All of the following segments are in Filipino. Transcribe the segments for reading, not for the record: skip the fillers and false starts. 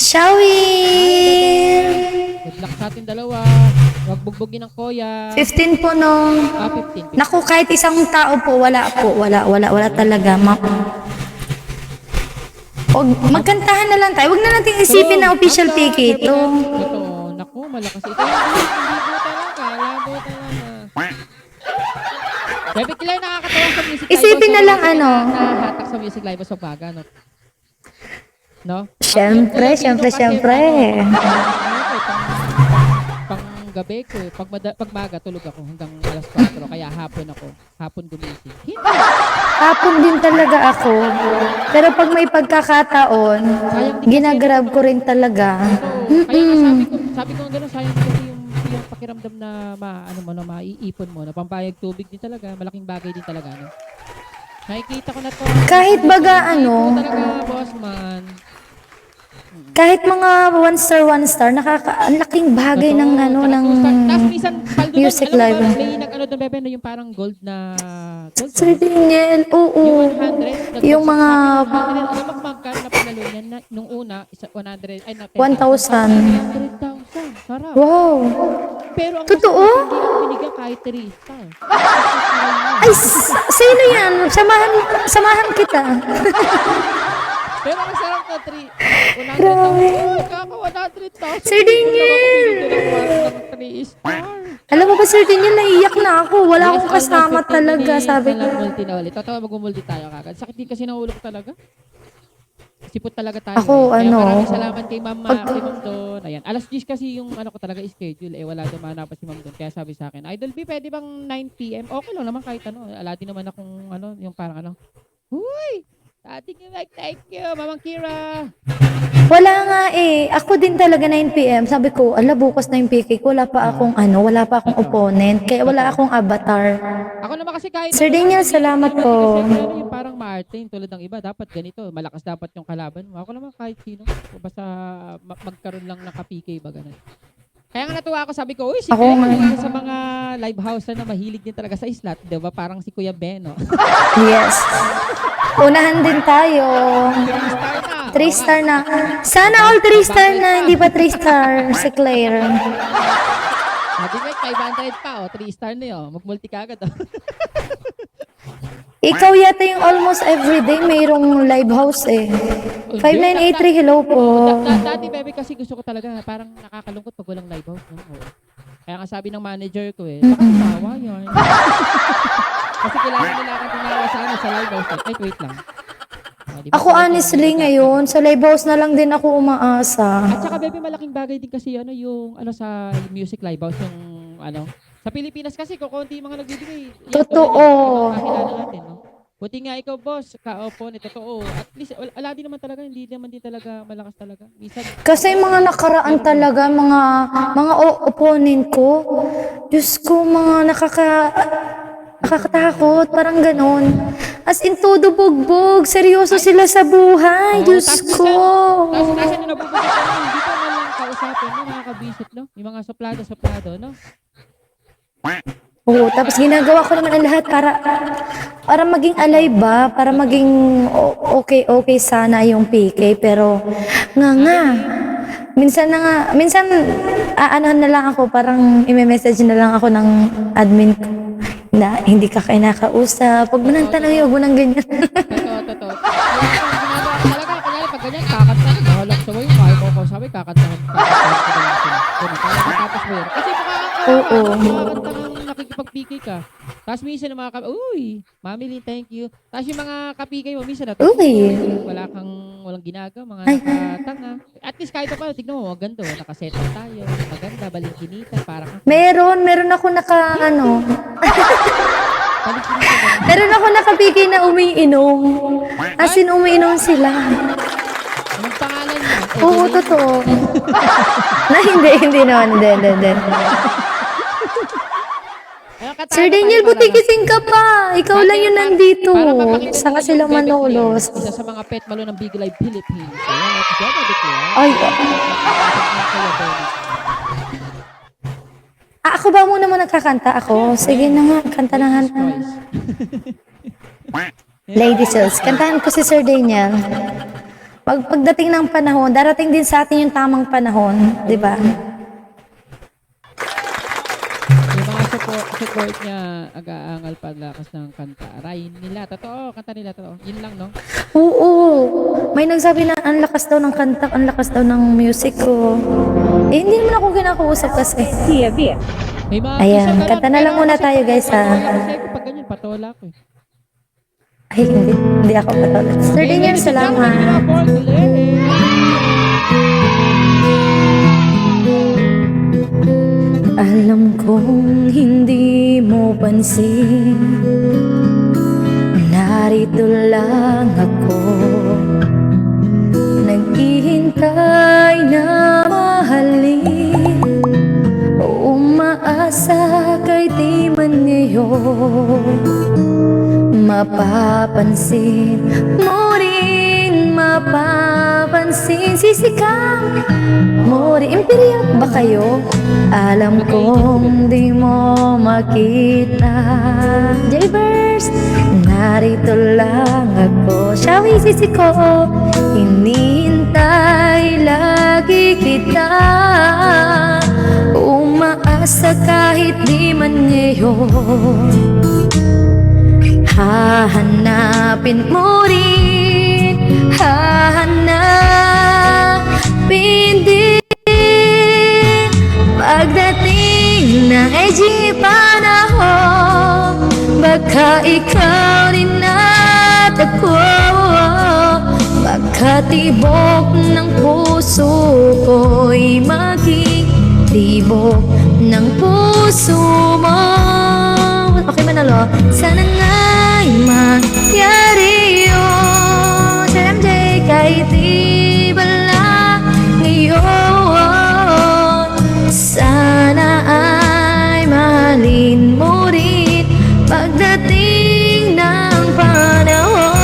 Shall we? Good luck sa ating dalawa. Huwag bugbugin ng koya. 15 po no. 15. Naku, kahit isang tao po, wala po. Wala talaga. O, magkantahan na lang tayo. Huwag na natin isipin na official PK ito. Totoo. Naku, malakas ito. Hindi po talaga. Labo talaga. Bebe, kailan nakakatawa sa music live? Isipin na lang ano. Nahatak sa music live sa baga, no? No? Siyempre. Pang gabi ko, pag maga tulog ako hanggang alas 4, kaya hapon gumising. Hapon din talaga ako. Pero pag may pagkakataon, ginagrab ko rin talaga. Kaya nga sabi ko gano'n, sayang kasi yung pakiramdam na maiipon mo, na pampayag tubig din talaga, malaking bagay din talaga, no? Nakikita ko na to. Kahit baga ano, talaga, boss man. kahit mga one star, ang laking bagay ng music live. May nag-ano doon, Bebe, yung parang gold na gold. Sir Daniel, oo. Yung 100. Yung mga Alam mo kung magkano na panalo niyan nung una, 100, ay na 1,000. 100,000. Sarap. Wow. Pero ang Totoo? hindi ako binigyan kahit 3 star. Ay, sino yan? Samahan kita. Pero ang sarap na 3. Grabe. Kaka-100,000. Sir Daniel. 3 star. Alam mo ba, Sir Daniel, naiiyak na ako. Wala akong kasama talaga, sabi ko. Multi na ulit. Totoo, mag-multi tayo kagad. Sakit din kasi ng ulo ko talaga. Sipot talaga tayo. Ako, Kaya ano, maraming salamat kay Ma'am Don. Ayan. Alas 10 kasi yung ko talaga schedule. Wala dumana pa si Ma'am Don. Kaya sabi sa akin, Idol B, pwede bang 9 p.m.? Okay lang naman kahit ano. Alati naman akong yung parang Huy! Ating thank you, Mamang Kira. Wala nga eh. Ako din talaga 9 p.m. Sabi ko, bukas na yung PK ko. Wala pa akong opponent. Kaya wala akong avatar. Ako naman kasi kahit Sir Daniel, salamat po. Kasi yung parang Martin, tulad ng iba, dapat ganito. Malakas dapat yung kalaban mo. Ako naman kahit sino. Basta magkaroon lang ng ka-PK ba ganun. Kaya nga natuwa ako, sabi ko, uy, si Kuya sa mga live house na mahilig din talaga sa slot. Diba? Parang si Kuya Beno. Yes. Unahan din tayo. 3 star na. Sana all 3 star na, hindi pa 3 star si Claire. Sabi ko, 500 pa, 3 star na yun. Mag-multi ka agad. Ikaw yata yung almost everyday mayroong live house eh. 5983, hello po. Dati, Bebe, kasi gusto ko talaga, parang nakakalungkot pag walang live house. No? Kaya nga sabi ng manager ko baka tawa yun. Kasi kailangan nila akong tumawa sa live house. Ay, wait lang. Diba, Ako honestly ngayon, sa live house na lang din ako umaasa. At saka, Bebe, malaking bagay din kasi yung sa music live house, yung sa Pilipinas kasi kukunti yung mga nagbibigay. Totoo. Kakilala natin, no? Buti nga ikaw, boss, ka-opponent, totoo. At least, wala din naman talaga, hindi naman din talaga malakas talaga. Minsan, Kasi mga nakaraan talaga, mga opponent ko, Diyos ko, mga nakakatakot, parang ganon. As in, todo bugbog, seryoso sila sa buhay, Diyos ko. Tapos nasa nyo nabubugot ka hindi ko man lang kausapin, no? Nakakabisit, no? Yung mga suplado, no? Oo, tapos ginagawa ko naman ang lahat para maging alive ba, para maging okay sana yung PK, pero minsan aanohan na lang ako, parang i-message na lang ako ng admin ko na hindi ka kinakausap, pag mo nang tanong huwag mo nang ganyan. Totoo. Talaga, kanya pag ganyan, kakanta, bahalak sa way, kaya mo ko sabi, kakantahan. Tapos mo yun. Kasi makakanta ng nakikipag-PK ka. Tapos minsan ng mga uy, Mami Lynn, thank you. Tapos yung mga ka-PK mo, minsan walang ginagawa, mga nakatanga. At least kahit pa, tignan mo, maganda, nakasettle tayo, maganda, balingkinita, parang Meron ako meron ako naka-PK na umiinom. As in, umiinom sila. anong pangalan niya? Oo, totoo. Na hindi naman. Hindi. Sir Daniel, buti gising ka pa. Ikaw lang yung nandito. Saka sila manolos. Isa sa mga pet malo ng Big Live Philippines. Ayan, let's go, Bebe. Ay, ako ba muna nagkakanta ako? Sige na nga, kanta na nga. Lady Sales, kantahan ko si Sir Daniel. pagdating ng panahon, darating din sa atin yung tamang panahon, di ba? Yung mga support niya, aga-angal paglakas ng kanta. Rain nila, totoo, kanta nila, totoo. Yun lang, no? Oo. May nagsabi na ang lakas daw ng kanta, ang lakas daw ng music ko. Eh, hindi naman ako kinakausap kasi. May mga Ayan, kisang kanta na lang muna tayo, guys, ha? Kasi ako pag ganyan, patola ko eh. Ay, hindi ako patulad. Sir Daniel, salamat. Alam kong hindi mo pansin, narito lang ako, naghihintay na mahalin, umaasa kay di man ngayon mapapansin mo rin, mapapansin. Sisikang mo rin. Imperial ba kayo? Alam kong di mo makita. Jaybirds, narito lang ako. Shawi, sisi ko, hinihintay lagi kita. Umaasa kahit di man ngayon. Hahanapin mo rin, hahanapin din. Pagdating ng edgy panahon, baka ikaw rin at ako. Baka tibok ng puso ko'y maging tibok ng puso mo. Okay, Manalo. Sana nga'y mangyari yun. Sir MJ, kahit di ba lang ngayon, sana ay mahalin mo rin pagdating ng panahon.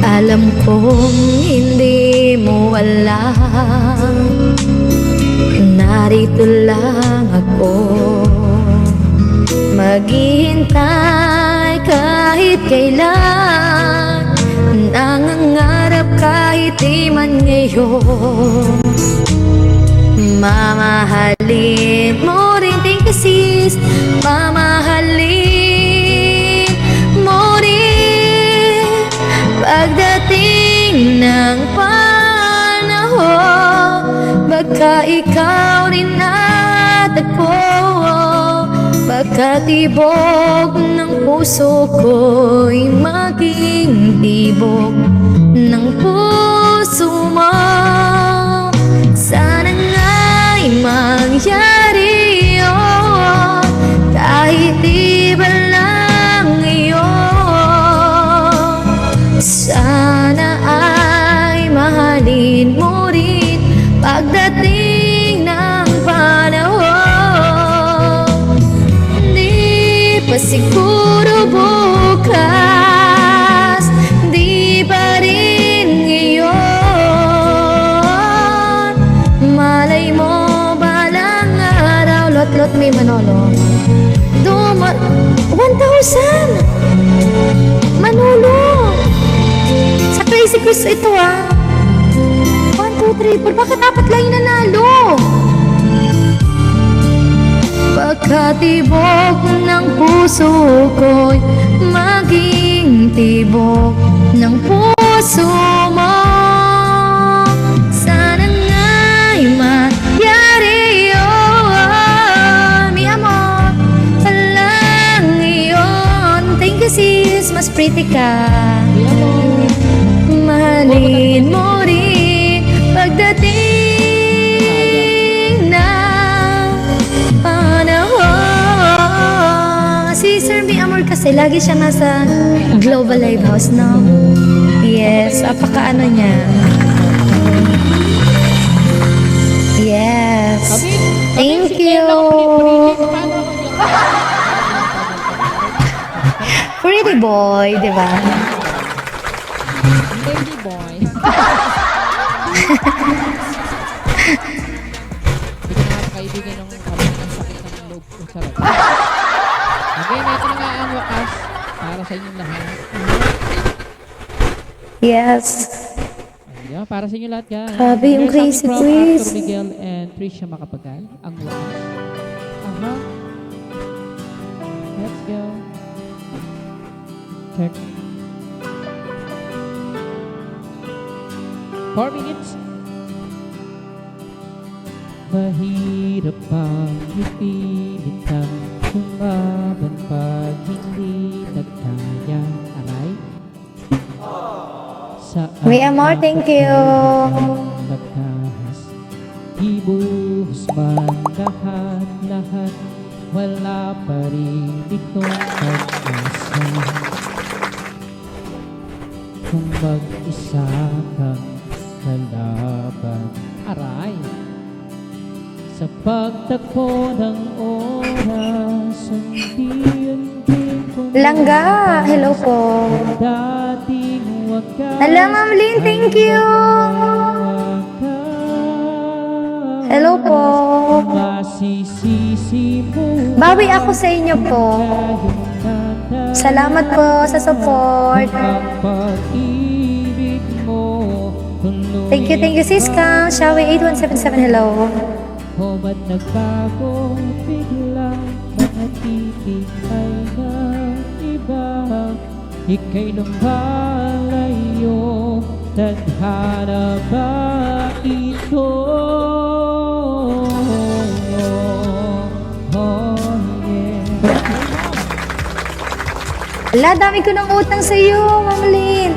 Alam kong hindi mo alam, narito lang ako, maghihintay kahit kailan, nangangarap kahit di man ngayon. Mamahalin mo rin, thank you sis, mamahalin mo rin pagdating ng panahon. Baka ikaw rin at ako, baka tibok ng puso ko'y maging tibok ng puso mo. Sana nga'y mangyari yun, kahit di ba lang ngayon. Sana ay mahalin mo rin pagdating ng panahon. Di pa siguro bukas, di pa rin ngayon. Malay mo balang araw, lot-lot may Manolo. 1,000 Manolo sa Crazy Quiz ito ah. 1, 2, 3, 4. Bakit apat lang yung nanalo? Pagkatibok ng puso ko'y maging tibok ng puso mo. Sana nga'y mangyari yun, mi amor, walang iyon. Thank you sis, mas pretty ka. Mahalin mo rin pagdating ng panahon. Si Sir Mi Amor kasi lagi siya nasa Global Live House, no? Yes, apaka-ano niya. Yes. Thank you. Pretty boy, di ba? Baby boy. Hindi ko na kaibigan ng sakit ng loob ko. Sarap. Okay, ito na nga ang wakas para sa inyong lahat. Yes. Ayan, para sa inyo lahat, guys. Grabe yung Here's Crazy something from Quiz. Arthur Miguel and Trisha Macapagal. Ang wakas. Aha. Let's go. Check. 4 minutes. Mahirap bang ipilit ang lumaban pag hindi nagkaya, aray? Saan May amor, thank you. Magkas, ibuhos man lahat, wala pa rin itong pag-asa. Kung mag-isa kang kalaban, aray. Sa pagtakbo ng oras, unti-unti kong Langga, hello po. dating wakas. Hello, Ma'am Lynn, thank you. Hello po. Masisisi mo Bawi ako sa inyo po. Salamat po sa support. ang pag-ibig mo. Thank you, Siska. Shawi 8177, hello. O ba't nagbago bigla? Mga titig ay naiba. Ika'y lumbalayo. Tadhana ba ito? Oh, yeah. Ala, dami ko ng utang sa iyo, Ma'am Lynn.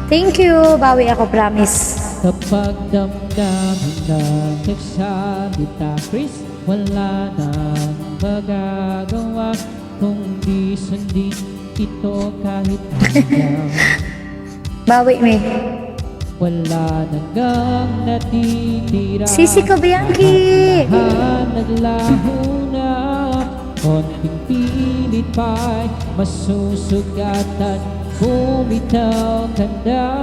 Thank you. Bawi ako, promise. Kapag damdamin na nagsalita, Chris, wala nang magagawa kung di sundin ito kahit hanggang. Bawi, me. Wala nang natitira. Sisi ko, Bianchi. Naglaho na, konting pilit pa'y masusugatan, bumitaw ka na.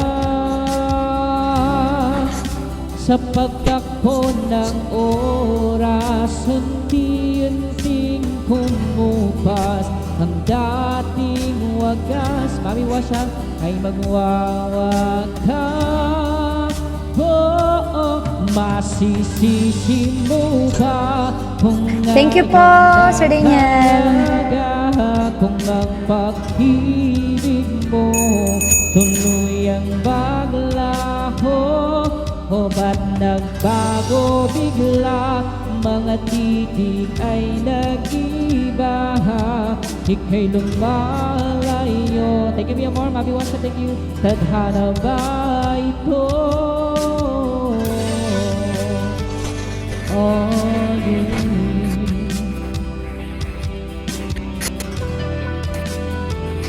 Sa pagtakbo ng oras, unti-unting kumupas ang dating wagas. Mami Washa ay magwawakas. Oh, masisisi mo ba kung Thank you po, Sir Daniel. kung ang pag-ibig mo tuluyang baglaho? O ba't nagbago bigla? Mga titig ay nag-iba. Ika'y lumalayo. Thank you, Mia More. Mabi Wansa, thank you. Tadhana ba ito? Oh, yeah.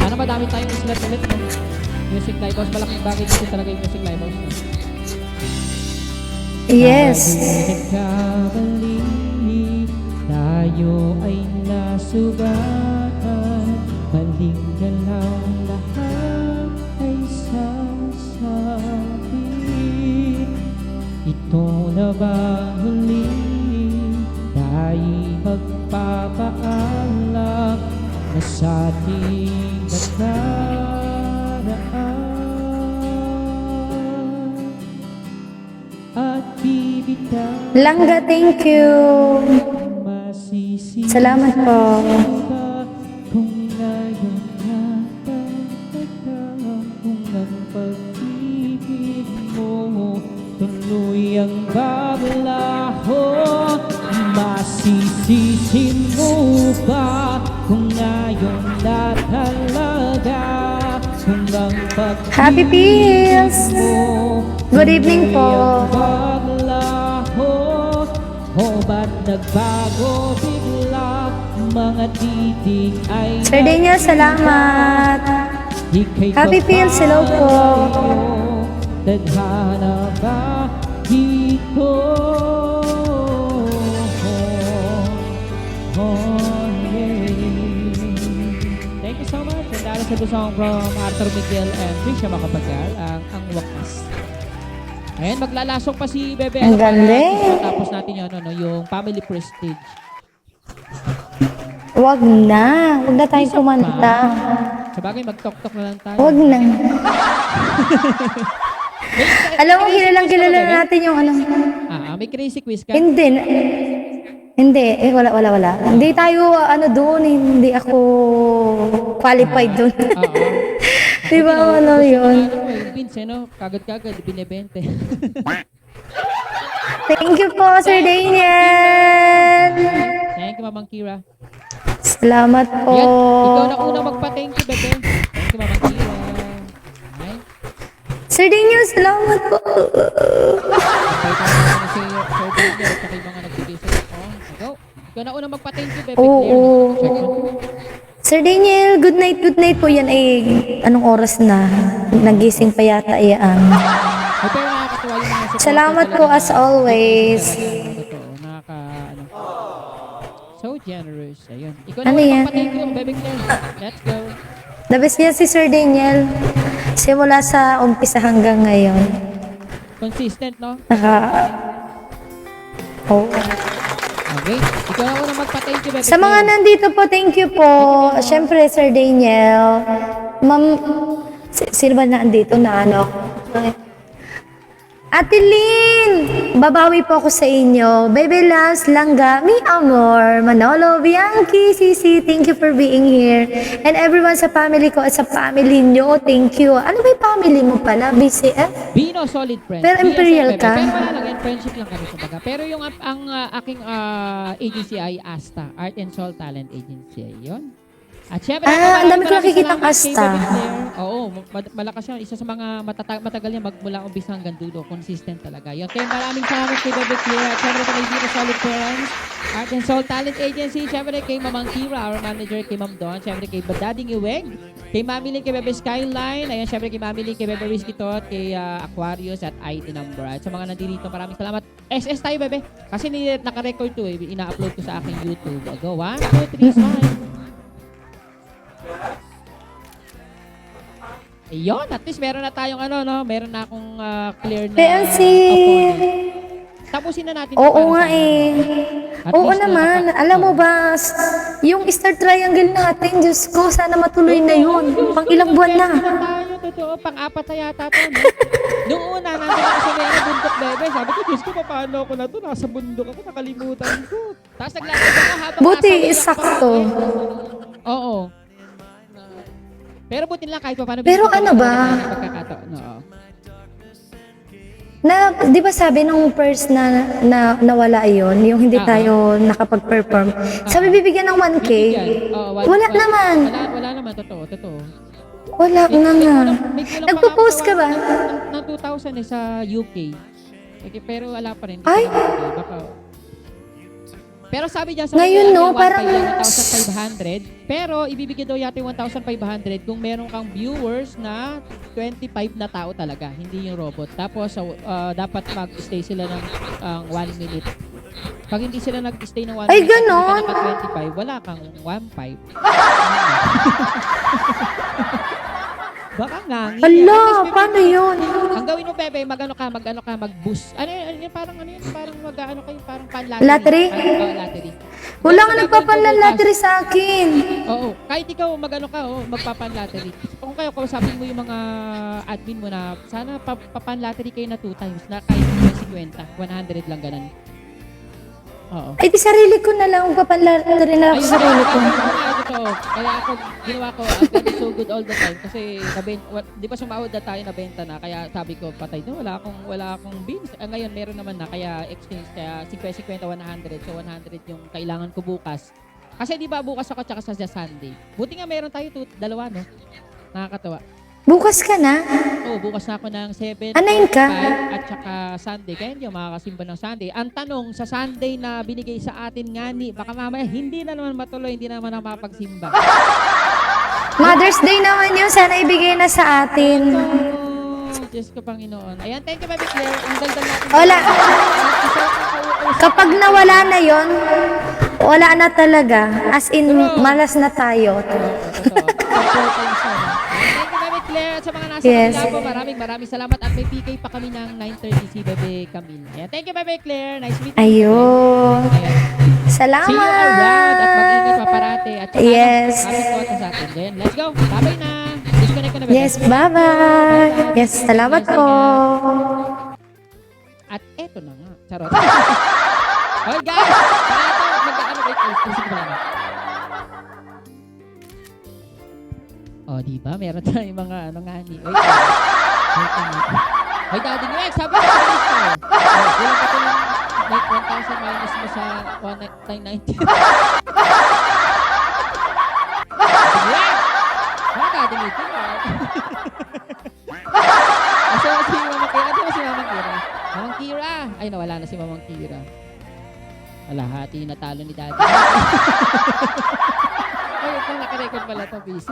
Sana madami tayong islet ulit. No? Music Lighthouse. Malaking bagay kasi talaga yung Music Lighthouse. No? Yes. Nagkamali, tayo ay nasugatan. Maling galaw lahat ay sasabi. Ito na ba huli? Tayo magpapaalam na sa ating nakaraan. At bibitaw Langga, thank you. masisisi Salamat po. ka kung ngayon natataga, kung ang pag-ibig mo tuluyang bablaho. Masisisi mo ba kung ngayon na talaga, kung ang pag-ibig Happy Pills. mo Good evening po. paglaho? O ba't nagbago bigla? Mga titig ay Sir Daniel, salamat. ika'y Happy Pills, hello po. Tadhana ba ito? Oh, yeah. Thank you so much. And that is the song from Arthur Miguel and Trisha Macapagal, ang wakas. Ayan, maglalasong pa si Bebe. Ang galing. Tapos natin yun. ano, no, yung family prestige. Wag na. Wag na tayong Isa kumanta. pa. Sa bagay, mag-tok-tok na lang tayo. Wag na. Alam mo, Crazy kilalang quiz ka ba, kilala bebe? natin yung ano. May crazy quiz ka? Hindi. Hindi. Wala. Hindi tayo, doon. Hindi ako qualified doon. Oo. Di ba, ano yun? Yung Vince, no? Kagad-kagad, binibente. Thank you po, Sir Daniel. Thank you, Mamang Kira. Salamat po. Yan, ikaw na unang magpa-thank you, bebe. Thank you, Mamang Kira. Okay? Sir Daniel, salamat po. Kaya tayo na si Sir Daniel at saka yung mga nagbibigay sa Go. Ikaw na unang magpa-thank you, bebe. Oo. Clear. Check mo. Sir Daniel, good night po. Yan ay anong oras na? Nagising pa yata yan. Ay, pero nakakatuwa yung mga supporter Salamat talaga po na- as always. Totoo, so generous. Ayun. Ikaw Ano na yan? magpa-thank you, bebe Claire. Let's go. The best niya si Sir Daniel. Simula sa umpisa hanggang ngayon. Consistent, no? Oh. Okay. Ikaw na unang magpa-thank you, bebe Sa mga Claire. nandito po, thank you po. Siyempre, Sir Daniel. Ma'am, sino ba nandito na ano? Ate Lynn, babawi po ako sa inyo. Baby Loves, Langga, Mi Amor, Manolo, Bianchi, Sisi, thank you for being here. And everyone sa family ko at sa family nyo, thank you. Ano ba yung family mo pala? BCF? Bino Solid Friends. Pero imperial BSF, ka? Pero wala lang yan. Friendship lang kami sa baga. Pero yung ang aking agency ay ASTA, Art and Soul Talent Agency. Yun. At syempre, Ang dami ko maraming nakikitang salamat kay ASTA. Baby Claire. Oo, malakas yan. Isa sa mga matagal yan magmula umpisa hanggang dulo. Consistent talaga. Yun. Kaya maraming salamat kay Baby Claire. At syempre kay Bino Solid Friends, Art and Soul Talent Agency. Syempre kay Mamang Kira, our manager, kay Ma'am Don. Syempre kay Badading Iweg. Kay Mami Lynn, kay Bebe Skyline. Ayan, syempre kay Mami Lynn, kay Bebe Whiskey Tot, kay Aquarius at IT Number. At sa mga nandito, maraming salamat. SS tayo, Bebe. Kasi naka-record to eh. Ina-upload ko sa aking YouTube. Go, 1, 2, 3, smile. Ayun, at least meron na tayong meron na akong clear na PLC. opponent. Tapusin na natin. Oo para nga sa eh. At Oo least naman. Alam mo ba, yung Star Triangle natin, Diyos ko, sana matuloy na yun. Pang ilang buwan na. Totoo, pang-apat na yata to. No? Nung una, nandun ako sa Mera Bundok, Bebe. Sabi ko, Diyos ko, paano ako na to? Nasa bundok ako, nakalimutan ko. Tapos naglalagay ako habang Buti, nasa iyak sakto. pa. Oo. Pero buti lang kahit pa paano. Pero ano ba? Pagkakataon, oo. Di ba sabi nung first na nawala yon, yung hindi tayo nakapag-perform, sabi bibigyan ng 1K? Bibigyan. Oo, Wala naman. Wala naman, totoo. Wala na nga. Nagpo-post ka ba? Ng 2,000 sa UK. Okay, pero wala pa rin. Ay! Pero sabi niya sa Ngayon, no, parang- 1,500. Pero ibibigay daw yata yung 1,500 kung meron kang viewers na 25 na tao talaga, hindi yung robot. Tapos dapat mag-stay sila ng 1 minute. Pag hindi sila nag-stay ng 1 Ay, minute, ganon? hindi ka naka-25, wala kang 1.5. Baka ngangin. Hala, paano yun? Ang gawin mo, Bebe, mag-boost. Ano yun, parang mag-ano kayo, parang pan-lottery. Lottery? Lottery. Wala nga nagpapanlan-lottery sa akin. Oo, kahit ikaw magpapan-lottery. Kung kayo, kausapin mo yung mga admin mo na sana papan-lottery kayo na 2 times na kahit 50, 100 lang ganun. Oo. Ay, di sarili ko na lang. Magpapanlan-lottery na ako sa sarili ko. Totoo. Kaya ako, ginawa ko, I'm gonna be so good all the time. Kasi, di ba sumahod na tayo, nabenta na. Kaya sabi ko, patay na, wala akong beans. Ngayon, meron naman na. Kaya exchange, kaya 50, 100. So, 100 yung kailangan ko bukas. Kasi di ba bukas ako tsaka sa Sunday. Buti nga meron tayo dalawa, no? Nakakatawa. Bukas ka na? Oo, bukas na ako ng 7, Anayin ka? 5, at saka Sunday. Kaya hindi ako makakasimba ng Sunday. Ang tanong, sa Sunday na binigay sa atin nga baka mamaya hindi na naman matuloy, hindi na naman napapagsimba. Mother's Day naman yun. Sana ibigay na sa atin. Oh, Diyos ko Panginoon. Ayan, thank you, Baby Claire. Ang daldal natin. Wala. Kapag nawala na yon, wala na talaga. As in, malas na tayo. Totoo. Thank you, Baby Claire. at sa mga nasa Yes. kabila po, maraming salamat at may PK pa kami ng 9:30 si Bebe Camille. Ayan, thank you Bebe Claire. Nice meeting you. Ayun. Ayan. See you around Salamat. at mag-ingat pa parate. At saka Yes. happy kota sa atin. Then, let's go. Bye-bye na. Disconnect ko na Bebe. Yes, bye-bye. Yes, salamat po. At eto na nga. Charot. Okay guys. Wait, oh, di ba? Meron tayong mga nga ni. Wait, Daddy Rex, sabi ko sa list ko. Wala pa ko ng like 1,000 minus mo sa 1,990. Mga Daddy Rex, asa si Mamang Kira? Ito ba si Mamang Kira? Mamang Kira! Ay, nawala na si Mamang Kira. Wala, hati natalo ni Daddy. Ay, ito nakarecord pala ito, busy.